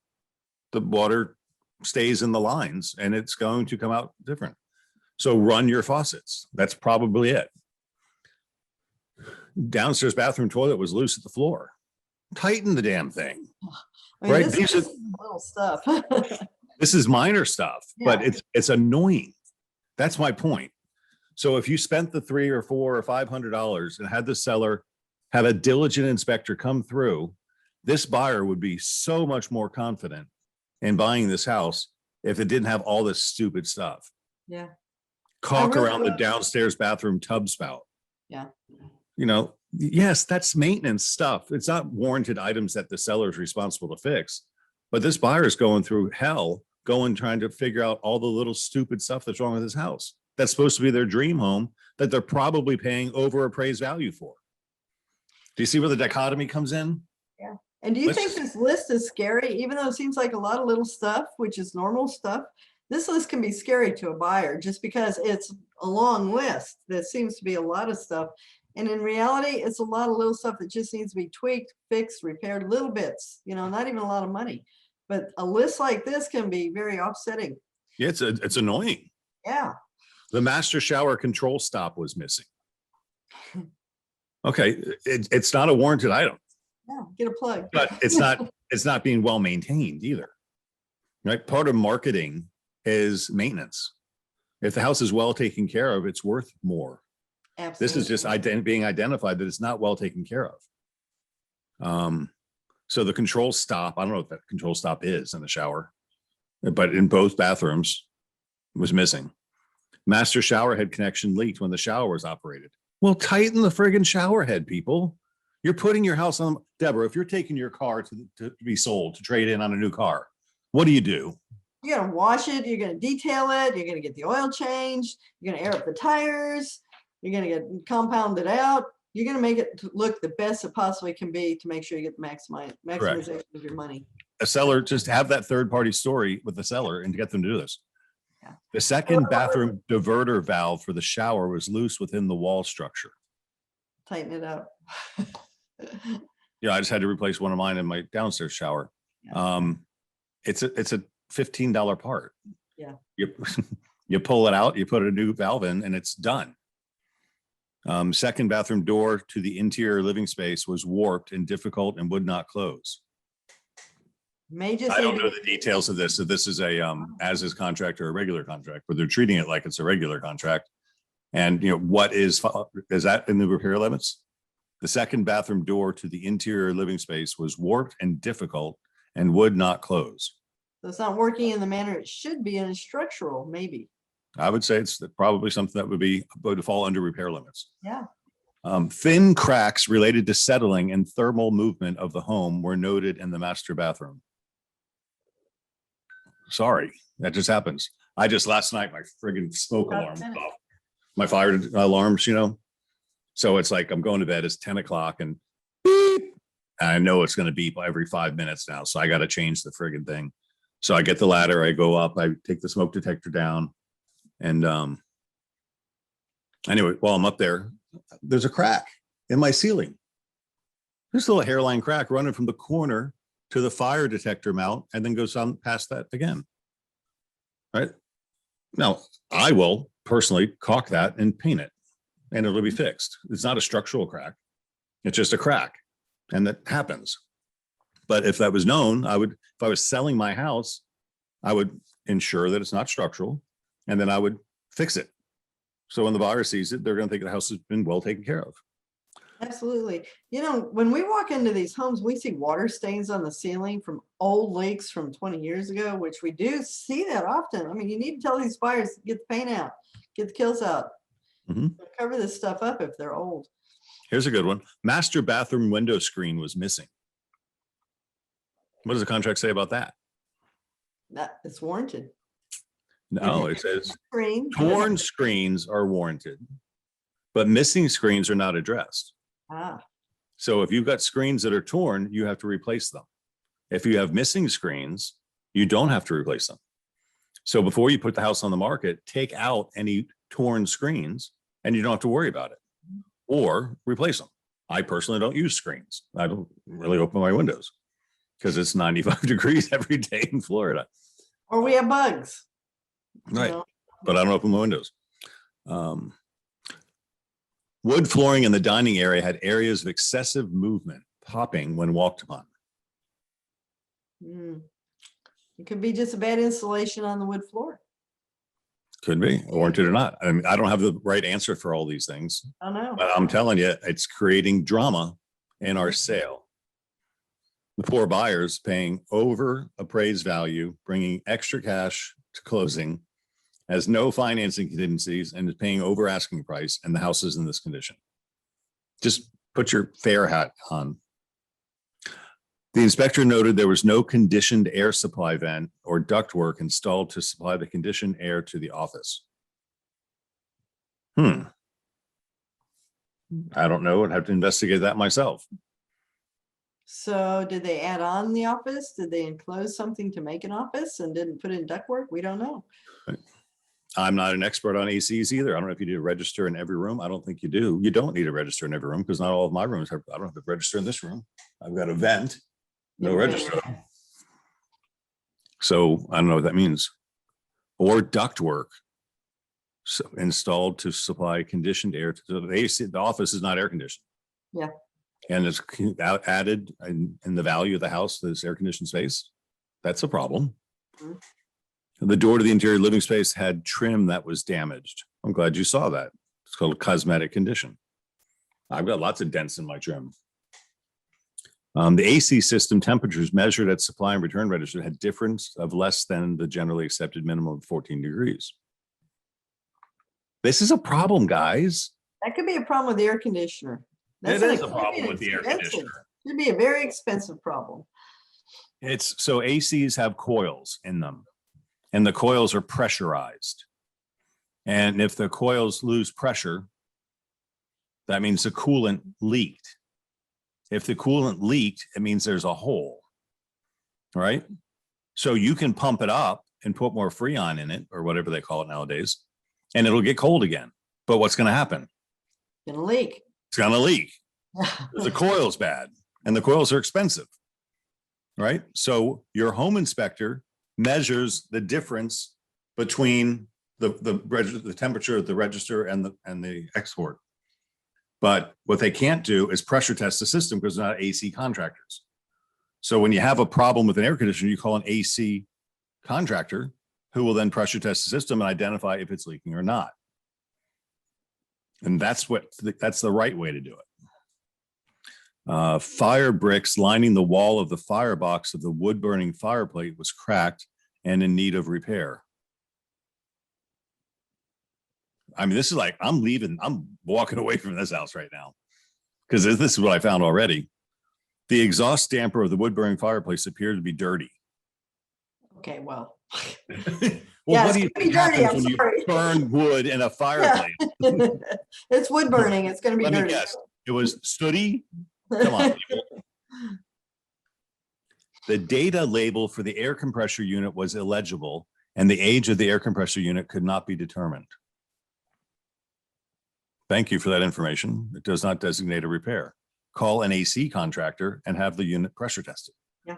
the water stays in the lines and it's going to come out different. So run your faucets. That's probably it. Downstairs bathroom toilet was loose at the floor. Tighten the damn thing. I mean, Right, this these is little stuff. This is minor stuff, but Yeah. it's annoying. That's my point. So if you spent the $300 or $400 or $500 and had the seller have a diligent inspector come through, this buyer would be so much more confident in buying this house if it didn't have all this stupid stuff. Yeah. Caulk really around the love- downstairs bathroom tub spout. Yeah. You know, yes, that's maintenance stuff. It's not warranted items that the seller is responsible to fix. But this buyer is going through hell, trying to figure out all the little stupid stuff that's wrong with his house. That's supposed to be their dream home that they're probably paying over appraised value for. Do you see where the dichotomy comes in? And do you Let's think just- this list is scary, even though it seems like a lot of little stuff, which is normal stuff? This list can be scary to a buyer just because it's a long list. There seems to be a lot of stuff. And in reality, it's a lot of little stuff that just needs to be tweaked, fixed, repaired, little bits, not even a lot of money. But a list like this can be very upsetting. Yeah, it's annoying. Yeah. The master shower control stop was missing. Okay, it's not a warranted item, Yeah. Get a plug. but it's not being well maintained either. Right? Part of marketing is maintenance. If the house is well taken care of, it's worth more. This is just being identified that it's not well taken care of. So the control stop, I don't know what that control stop is in the shower, but in both bathrooms was missing. Master shower head connection leaked when the shower was operated. Well, tighten the friggin' shower head, people. You're putting your house on, Deborah, if you're taking your car to be sold, to trade in on a new car, what do? You're gonna wash it, you're gonna detail it, you're gonna get the oil changed, you're gonna air up the tires, you're gonna get compounded out. You're gonna make it look the best it possibly can be to make sure you get the maximization of your money. A seller, just have that third party story with the seller and get them to do this. Yeah. The second bathroom diverter valve for the shower was loose within the wall structure. Tighten it up. Yeah, I just had to replace one of mine in my downstairs shower. Yeah. It's a $15 part. Yeah. You pull it out, you put a new valve in, and it's done. Second bathroom door to the interior living space was warped and difficult and would not close. May just I don't need know to- the details of this. If this is a as is contract or a regular contract, but they're treating it like it's a regular contract. And what is that in the repair limits? The second bathroom door to the interior living space was warped and difficult and would not close. So it's not working in the manner it should be, and it's structural, maybe. I would say it's probably something that would fall under repair limits. Yeah. Thin cracks related to settling and thermal movement of the home were noted in the master bathroom. Sorry, that just happens. Last night, my friggin' smoke About alarm went 10. off. My fire alarms, So it's like I'm going to bed, it's 10 o'clock and beep. And I know it's going to beep every 5 minutes now. So I got to change the friggin' thing. So I get the ladder, I go up, I take the smoke detector down. And anyway, while I'm up there, there's a crack in my ceiling. There's a little hairline crack running from the corner to the fire detector mount and then goes on past that again. Right now, I will personally caulk that and paint it and it'll be fixed. It's not a structural crack. It's just a crack. And that happens. But if that was known, if I was selling my house, I would ensure that it's not structural and then I would fix it. So when the buyer sees it, they're going to think the house has been well taken care of. Absolutely. When we walk into these homes, we see water stains on the ceiling from old leaks from 20 years ago, which we do see that often. I mean, you need to tell these buyers to get the paint out, get the kills out, cover this stuff up if they're old. Here's a good one. Master bathroom window screen was missing. What does the contract say about that? That it's warranted. No, it says Screen. torn screens are warranted, but missing screens are not addressed. Ah, So if you've got screens that are torn, you have to replace them. If you have missing screens, you don't have to replace them. So before you put the house on the market, take out any torn screens and you don't have to worry about it or replace them. I personally don't use screens. I don't really open my windows because it's 95 degrees every day in Florida. or we have bugs. Right. But I don't open my windows. Wood flooring in the dining area had areas of excessive movement, popping when walked upon. It could be just a bad installation on the wood floor. Could be warranted or not. I mean, I don't have the right answer for all these things, I don't know. but I'm telling you, it's creating drama in our sale. The poor buyers paying over appraised value, bringing extra cash to closing, has no financing contingencies, and is paying over asking price, and the house is in this condition. Just put your fair hat on. The inspector noted there was no conditioned air supply vent or ductwork installed to supply the conditioned air to the office. I don't know. I'd have to investigate that myself. So did they add on the office? Did they enclose something to make an office and didn't put in ductwork? We don't know. I'm not an expert on ACs either. I don't know if you need a register in every room. I don't think you do. You don't need a register in every room because not all of my rooms have, I don't have a register in this room. I've got a vent, no Yeah. register. So I don't know what that means. Or ductwork installed to supply conditioned air to the AC. The office is not air conditioned. Yeah. And it's added in the value of the house, this air conditioned space. That's a problem. Mhm. The door to the interior living space had trim that was damaged. I'm glad you saw that. It's called a cosmetic condition. I've got lots of dents in my trim. The AC system temperatures measured at supply and return register had difference of less than the generally accepted minimum of 14 degrees. This is a problem, guys. That could be a problem with the air conditioner. It an is a ex- problem with the air expensive- conditioner. Could be a very expensive problem. It's so ACs have coils in them, and the coils are pressurized. And if the coils lose pressure, that means the coolant leaked. If the coolant leaked, it means there's a hole, right? So you can pump it up and put more Freon in it or whatever they call it nowadays, and it'll get cold again. But what's going to happen? Gonna leak. It's going to leak. The coil's bad, and the coils are expensive, right? So your home inspector measures the difference between the temperature of the register and the export. But what they can't do is pressure test the system because they're not AC contractors. So when you have a problem with an air conditioner, you call an AC contractor who will then pressure test the system and identify if it's leaking or not. And that's the right way to do it. Fire bricks lining the wall of the firebox of the wood burning fireplace was cracked and in need of repair. I mean, this is like, I'm walking away from this house right now because this is what I found already. The exhaust damper of the wood burning fireplace appeared to be dirty. Okay, well. Well, Yeah, what do you it's gonna think be dirty, happens I'm when you sorry. burn wood in a fireplace? It's wood burning. It's gonna be Let me dirty. guess. It was sooty. Come on, people. The data label for the air compressor unit was illegible, and the age of the air compressor unit could not be determined. Thank you for that information. It does not designate a repair. Call an AC contractor and have the unit pressure tested. Yeah.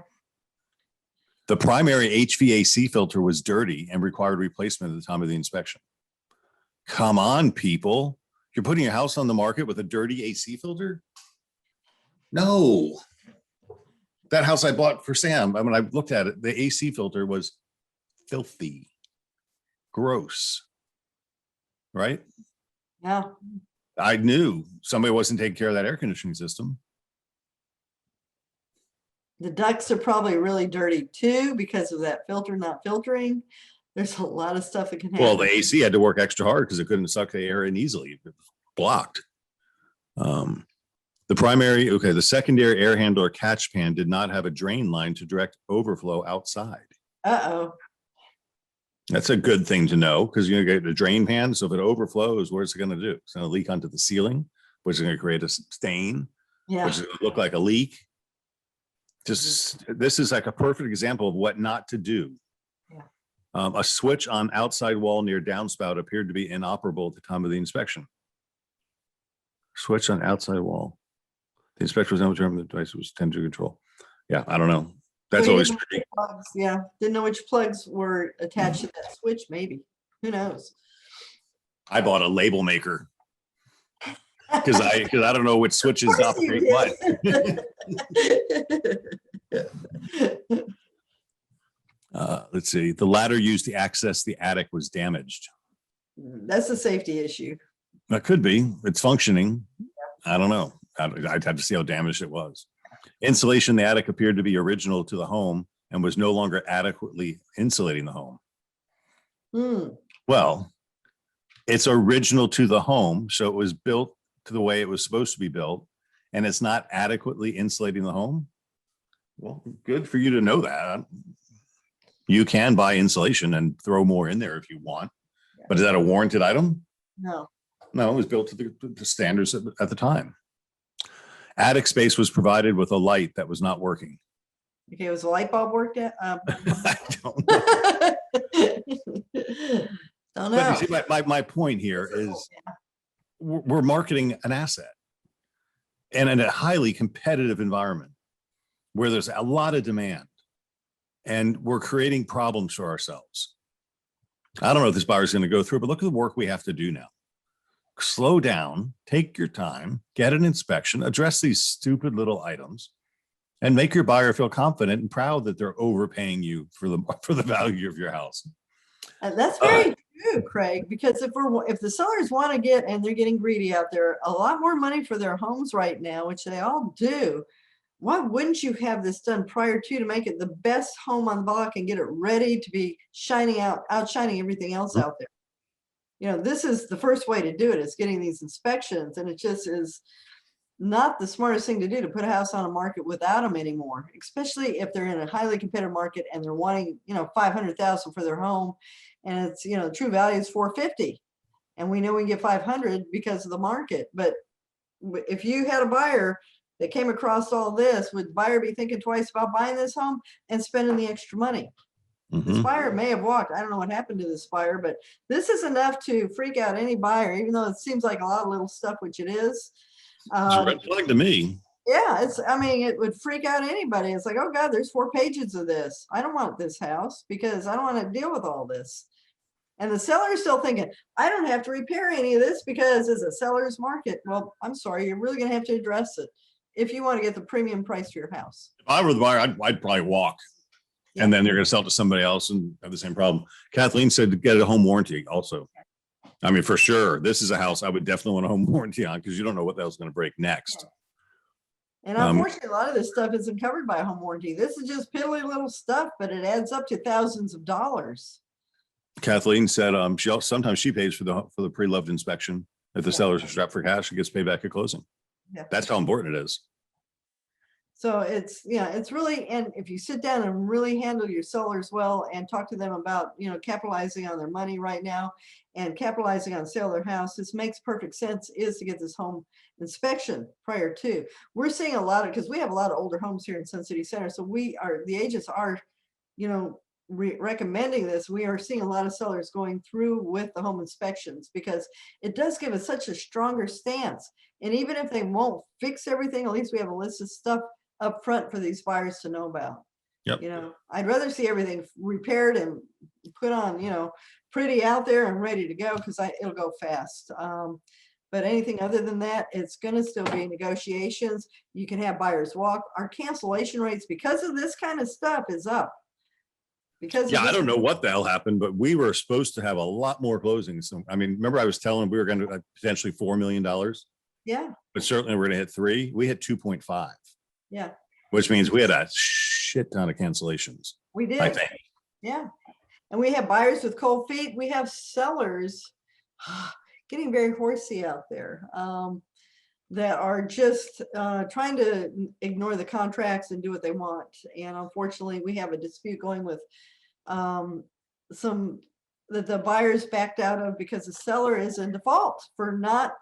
The primary HVAC filter was dirty and required replacement at the time of the inspection. Come on, people. You're putting your house on the market with a dirty AC filter? No. That house I bought for Sam, I mean, I looked at it, the AC filter was filthy, gross, right? Yeah, I knew somebody wasn't taking care of that air conditioning system. the ducts are probably really dirty too because of that filter not filtering. There's a lot of stuff that can happen. Well, the AC had to work extra hard because it couldn't suck the air in easily. It was blocked. The secondary air handler catch pan did not have a drain line to direct overflow outside. Uh-oh. That's a good thing to know because you get a drain pan. So if it overflows, what's it going to do? It's going to leak onto the ceiling, which is going to create a stain, Yeah. which is going to look like a leak. This is like a perfect example of what not to do. Yeah. A switch on outside wall near downspout appeared to be inoperable at the time of the inspection. Switch on outside wall. The inspector was not determined the device was temperature control. Yeah, I don't know. That's So you always didn't know tricky. which plugs- Yeah, didn't know which plugs were attached to that switch, maybe. Who knows? I bought a label maker because I don't know which switches Of course operate you what. did. Let's see. The ladder used to access the attic was damaged. That's a safety issue. That could be. It's functioning. I don't know. I'd have to see how damaged it was. Insulation in the attic appeared to be original to the home and was no longer adequately insulating the home. Hmm. Well, it's original to the home, so it was built to the way it was supposed to be built, and it's not adequately insulating the home. Well, good for you to know that. You can buy insulation and throw more in there if you want, but is that a warranted item? No. No, it was built to the standards at the time. Attic space was provided with a light that was not working. Okay, was the light bulb worked at? I don't know. Don't But know. you see, my point here is we're marketing an asset, and in a highly competitive environment where there's a lot of demand, and we're creating problems for ourselves. I don't know if this buyer is going to go through, but look at the work we have to do now. Slow down, take your time, get an inspection, address these stupid little items, and make your buyer feel confident and proud that they're overpaying you for the value of your house. And that's very true, Craig, because if the sellers want to get, and they're getting greedy out there, a lot more money for their homes right now, which they all do, why wouldn't you have this done prior to make it the best home on the block and get it ready to be outshining everything else out there? You know, this is the first way to do it, is getting these inspections, and it just is not the smartest thing to do, to put a house on a market without them anymore, especially if they're in a highly competitive market and they're wanting, you know, 500,000 for their home, and it's, you know, the true value is 450, and we know we can get 500 because of the market. But if you had a buyer that came across all this, would the buyer be thinking twice about buying this home and spending the extra money? This buyer may have walked. I don't know what happened to this buyer, but this is enough to freak out any buyer, even though it seems like a lot of little stuff, which it is. It's a red flag to me. Yeah, I mean, it would freak out anybody. It's like, oh God, there's 4 pages of this. I don't want this house because I don't want to deal with all this. And the seller is still thinking, I don't have to repair any of this because it's a seller's market. Well, I'm sorry, you're really going to have to address it if you want to get the premium price for your house. If I were the buyer, I'd probably walk. Yeah. And then they're going to sell it to somebody else and have the same problem. Kathleen said to get a home warranty also. I mean, for sure, this is a house I would definitely want a home warranty on, because you don't know what the hell's going to break next. And unfortunately, a lot of this stuff isn't covered by a home warranty. This is just piddly little stuff, but it adds up to thousands of dollars. Kathleen said sometimes she pays for the pre-loved inspection. If the sellers are strapped for cash, it gets paid back at closing. Yeah. That's how important it is. So it's, yeah, it's really, and if you sit down and really handle your sellers well and talk to them about, you know, capitalizing on their money right now and capitalizing on the sale of their house, this makes perfect sense, is to get this home inspection prior to. We're seeing a lot of, because we have a lot of older homes here in Sun City Center. So the agents are, you know, recommending this. We are seeing a lot of sellers going through with the home inspections, because it does give us such a stronger stance. And even if they won't fix everything, at least we have a list of stuff up front for these buyers to know about. Yep. You know, I'd rather see everything repaired and put on, you know, pretty out there and ready to go, because it'll go fast. But anything other than that, it's going to still be negotiations. You can have buyers walk. Our cancellation rates, because of this kind of stuff, is up. Because I don't know what the hell happened, but we were supposed to have a lot more closings. So, I mean, remember I was telling we were going to potentially $4 million, Yeah. but certainly we're going to hit 3. We hit 2.5. Yeah. Which means we had a shit ton of cancellations. We did. I think. Yeah. And we have buyers with cold feet. We have sellers getting very horsey out there, that are just trying to ignore the contracts and do what they want. And unfortunately, we have a dispute going with some that the buyers backed out of, because the seller is in default for not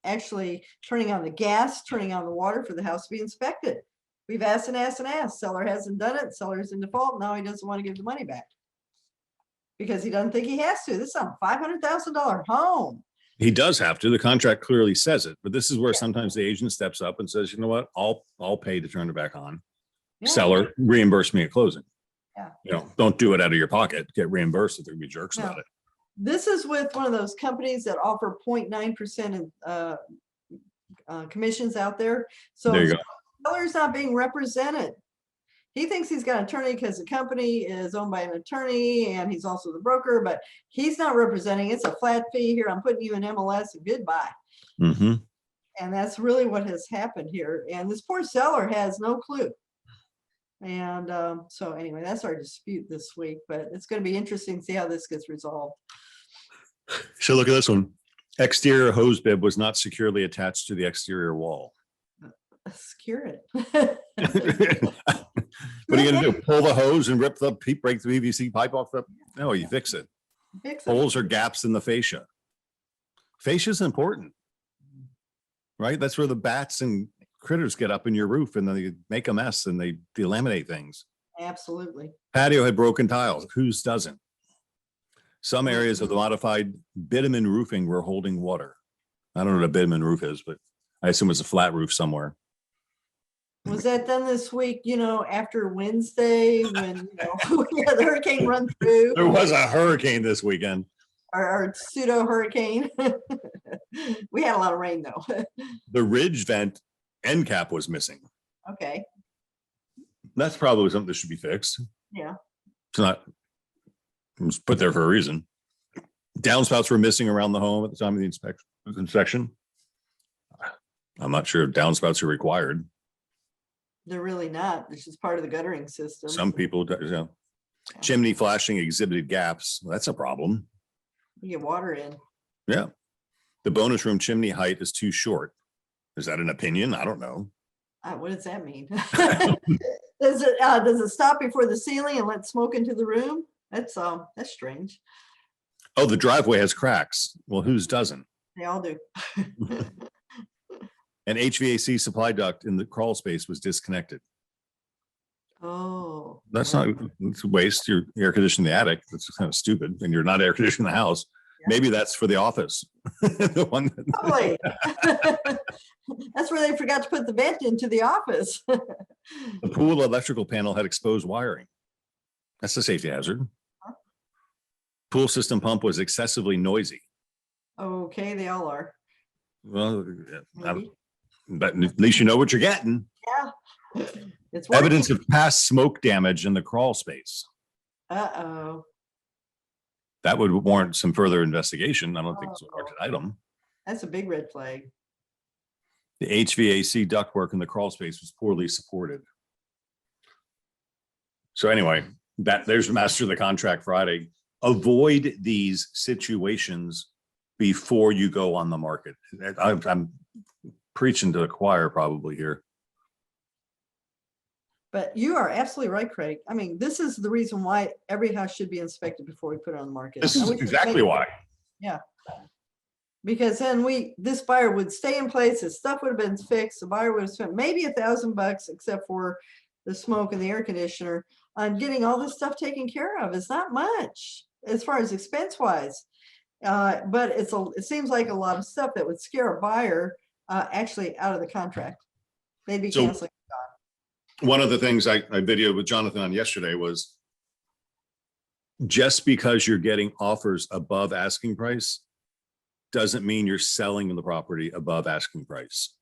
actually turning on the gas, turning on the water for the house to be inspected. We've asked and asked and asked. Seller hasn't done it. Seller's in default. Now he doesn't want to give the money back because he doesn't think he has to. This is a $500,000 home. He does have to. The contract clearly says it, but this is where sometimes the agent steps up and says, you know what, I'll pay to turn it back on. Yeah. Seller, reimburse me at closing. Yeah. You know, don't do it out of your pocket. Get reimbursed if they're gonna be jerks No. about it. This is with one of those companies that offer 0.9% in commissions out there. So There you go. seller's not being represented. He thinks he's got an attorney because the company is owned by an attorney and he's also the broker, but he's not representing. It's a flat fee. Here, I'm putting you in MLS and goodbye. Mm-hmm. And that's really what has happened here. And this poor seller has no clue. And so anyway, that's our dispute this week, but it's going to be interesting to see how this gets resolved. So look at this one. Exterior hose bib was not securely attached to the exterior wall. Secure it. What are you gonna do? Pull the hose and rip the break the PVC pipe off the? No, you fix it. Fix it. Holes or gaps in the fascia. Fascia is important, right? That's where the bats and critters get up in your roof and then they make a mess and they delaminate things. Absolutely. Patio had broken tiles. Whose doesn't? Some areas of the modified bitumen roofing were holding water. I don't know what a bitumen roof is, but I assume it's a flat roof somewhere. Was that done this week, after Wednesday when, we had the hurricane run through? There was a hurricane this weekend. Our pseudo hurricane. We had a lot of rain though. The ridge vent end cap was missing. Okay, That's probably something that should be fixed. yeah. It's not, it was put there for a reason. Downspouts were missing around the home at the time of the inspection. I'm not sure if downspouts are required. They're really not. This is part of the guttering system. Some people, chimney flashing exhibited gaps. Well, that's a problem. You get water in. Yeah. The bonus room chimney height is too short. Is that an opinion? I don't know. What does that mean? Does it stop before the ceiling and let smoke into the room? That's strange. Oh, the driveway has cracks. Well, whose doesn't? They all do. An HVAC supply duct in the crawl space was disconnected. Oh. That's not, it's a waste. You're air conditioning the attic. That's kind of stupid. And you're not air conditioning the house. Yeah. Maybe that's for the office. The one Probably. That's where they forgot to put the vent into the office. the pool electrical panel had exposed wiring. That's a safety hazard. Huh? Pool system pump was excessively noisy. Okay, they all are. Well, Maybe. but at least you know what you're getting. Yeah. It's Evidence of past smoke damage in the crawl space. Uh-oh. That would warrant some further investigation. I don't think it's a warranted item. That's a big red flag. The HVAC ductwork in the crawl space was poorly supported. So anyway, there's Master of the Contract Friday. Avoid these situations before you go on the market. I'm preaching to the choir probably here. But you are absolutely right, Craig. I mean, this is the reason why every house should be inspected before we put it on the market. This And is we should exactly make- why. Yeah. Because then this buyer would stay in place, his stuff would have been fixed, the buyer would have spent maybe $1,000 except for the smoke and the air conditioner on getting all this stuff taken care of. It's not much as far as expense wise. But it seems like a lot of stuff that would scare a buyer actually out of the contract. They'd be So- canceling. One of the things I videoed with Jonathan on yesterday was just because you're getting offers above asking price doesn't mean you're selling the property above asking price,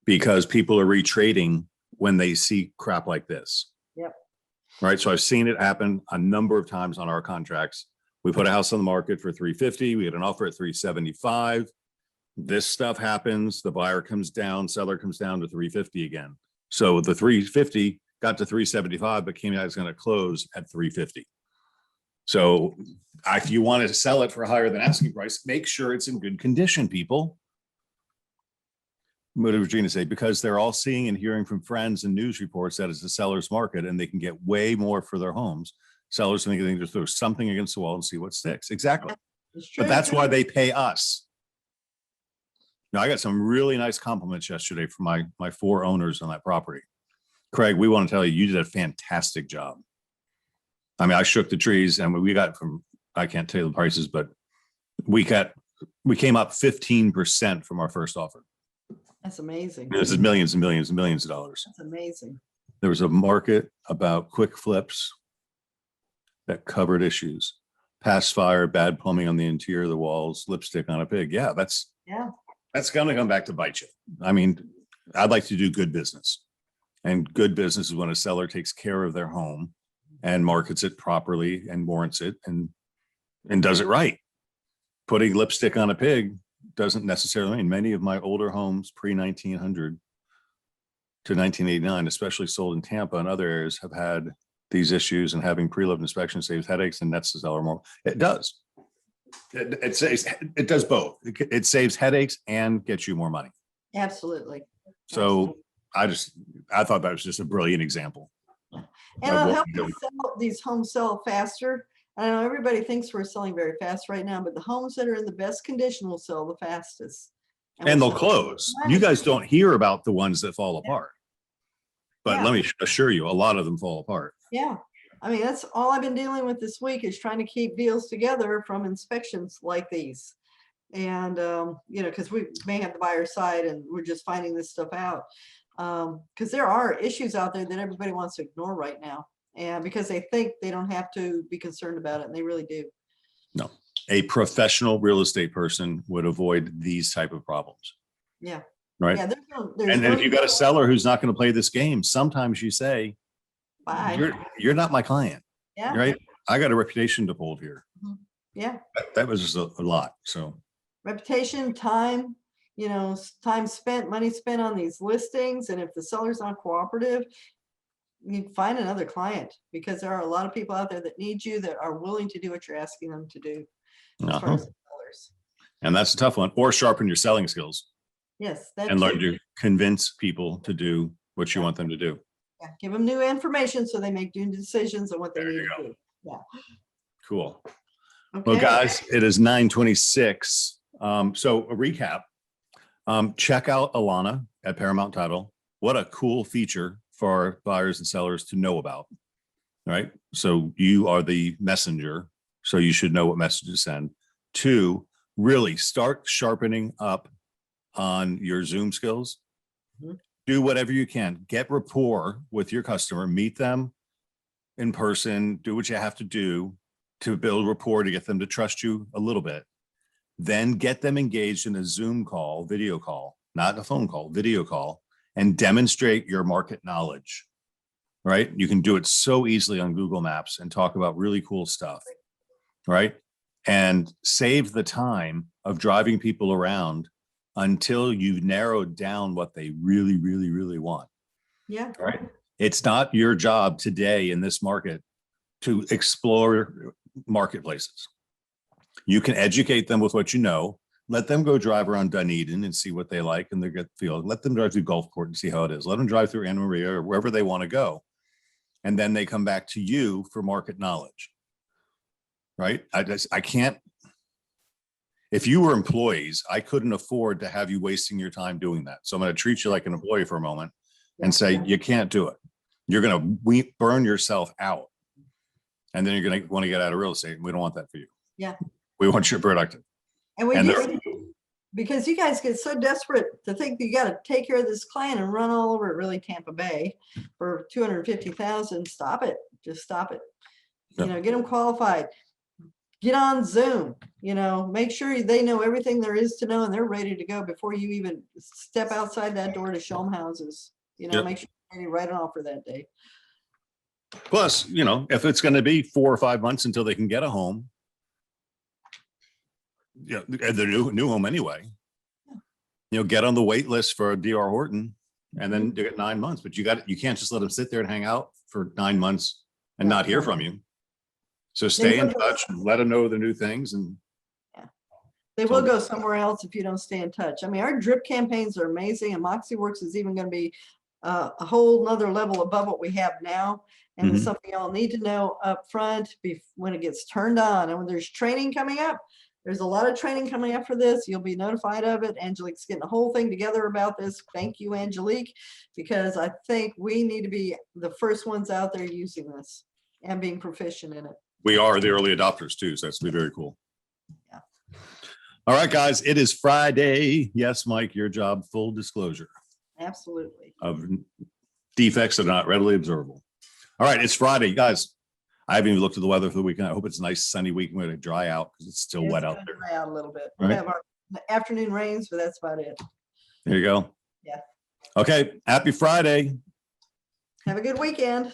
because people are retrading when they see crap like this. Yep. Right. So I've seen it happen a number of times on our contracts. We put a house on the market for 350. We had an offer at 375. This stuff happens. The buyer comes down, seller comes down to 350 again. So the 350 got to 375, but came out as going to close at 350. So if you want to sell it for higher than asking price, make sure it's in good condition, people. What did Regina say? Because they're all seeing and hearing from friends and news reports that it's a seller's market and they can get way more for their homes. Sellers think they just throw something against the wall and see what sticks. Exactly. It's true. But that's why they pay us. Now, I got some really nice compliments yesterday from my 4 owners on that property. Craig, we want to tell you, you did a fantastic job. I mean, I shook the trees and we got from, I can't tell you the prices, but we came up 15% from our first offer. That's amazing. This is millions and millions and millions of dollars. That's amazing. There was a market about quick flips that covered issues. Past fire, bad plumbing on the interior of the walls, lipstick on a pig. Yeah, that's going to come back to bite you. I mean, I'd like to do good business. And good business is when a seller takes care of their home and markets it properly and warrants it and does it right. Putting lipstick on a pig doesn't necessarily mean. Many of my older homes pre-1900 to 1989, especially sold in Tampa and other areas, have had these issues, and having pre-lived inspection saves headaches and nets the seller more. It does. It does both. It saves headaches and gets you more money. Absolutely. So I thought that was just a brilliant example. And of it'll what help we do. us sell these homes sell faster. I know everybody thinks we're selling very fast right now, but the homes that are in the best condition will sell the fastest. And we'll they'll sell close. money. You guys don't hear about the ones that fall apart. But Yeah. let me assure you, a lot of them fall apart. Yeah, I mean, that's all I've been dealing with this week is trying to keep deals together from inspections like these. And, you know, because we may have the buyer side and we're just finding this stuff out. Because there are issues out there that everybody wants to ignore right now. And because they think they don't have to be concerned about it, and they really do. No, a professional real estate person would avoid these type of problems. Yeah. Right. Yeah, there's And no if you got a seller who's not going to play this game, sometimes you say, buy. you're not my client. Yeah. Right. I got a reputation to hold here. Yeah. That was just a lot. So Reputation, time, you know, time spent, money spent on these listings. And if the seller's not cooperative, you find another client, because there are a lot of people out there that need you, that are willing to do what you're asking them to do. As far as the sellers. and that's a tough one. Or sharpen your selling skills Yes. That and learn too. to convince people to do what you want them to do. Yeah, give them new information so they make new decisions on what they There need you to go. do. Yeah. Cool. Well, Okay. guys, it is 9:26. So a recap. Check out Alana at Paramount Title. What a cool feature for buyers and sellers to know about. Right. So you are the messenger. So you should know what message to send. 2, really start sharpening up on your Zoom skills. Mhm. Do whatever you can. Get rapport with your customer, meet them in person, do what you have to do to build rapport, to get them to trust you a little bit. Then get them engaged in a Zoom call, video call, not a phone call, video call, and demonstrate your market knowledge. Right? You can do it so easily on Google Maps and talk about really cool stuff. Right? And save the time of driving people around until you've narrowed down what they really, really, really want. Yeah. Right? It's not your job today in this market to explore marketplaces. You can educate them with what you know. Let them go drive around Dunedin and see what they like and they get feel. Let them drive through Gulfport and see how it is. Let them drive through Anna Maria or wherever they want to go. And then they come back to you for market knowledge. Right? I can't. If you were employees, I couldn't afford to have you wasting your time doing that. So I'm going to treat you like an employee for a moment and say, you can't do it. You're going to burn yourself out. And then you're going to want to get out of real estate. And we don't want that for you. Yeah. We want you productive. And we And do, because you guys get so desperate to think you got to take care of this client and run all over really Tampa Bay for 250,000. Stop it. Just stop it. Yeah. You know, get them qualified. Get on Zoom, you know, make sure they know everything there is to know and they're ready to go before you even step outside that door to show them houses. You know, Yep. make sure you write an offer that day. Plus, you know, if it's going to be 4 or 5 months until they can get a home, you know, their new home anyway, you know, get on the wait list for DR Horton and then do it 9 months. But you can't just let them sit there and hang out for 9 months and not hear from you. So stay in touch, let them know the new things. And They will go somewhere else if you don't stay in touch. I mean, our drip campaigns are amazing, and MoxieWorks is even going to be a whole nother level above what we have now. And it's something y'all need to know up front when it gets turned on. And when there's training coming up, there's a lot of training coming up for this. You'll be notified of it. Angelique's getting a whole thing together about this. Thank you, Angelique, because I think we need to be the first ones out there using this and being proficient in it. we are the early adopters too. So that's going to be very cool. Yeah. All right, guys, it is Friday. Yes, Mike, your job, full disclosure Absolutely. of defects that are not readily observable. All right, it's Friday, guys. I haven't even looked at the weather for the weekend. I hope it's a nice sunny week. We're going to dry out because it's still wet out there. Dry out a little bit. We'll Right. have our afternoon rains, but that's about it. There you go. Yeah. Okay, happy Friday. Have a good weekend.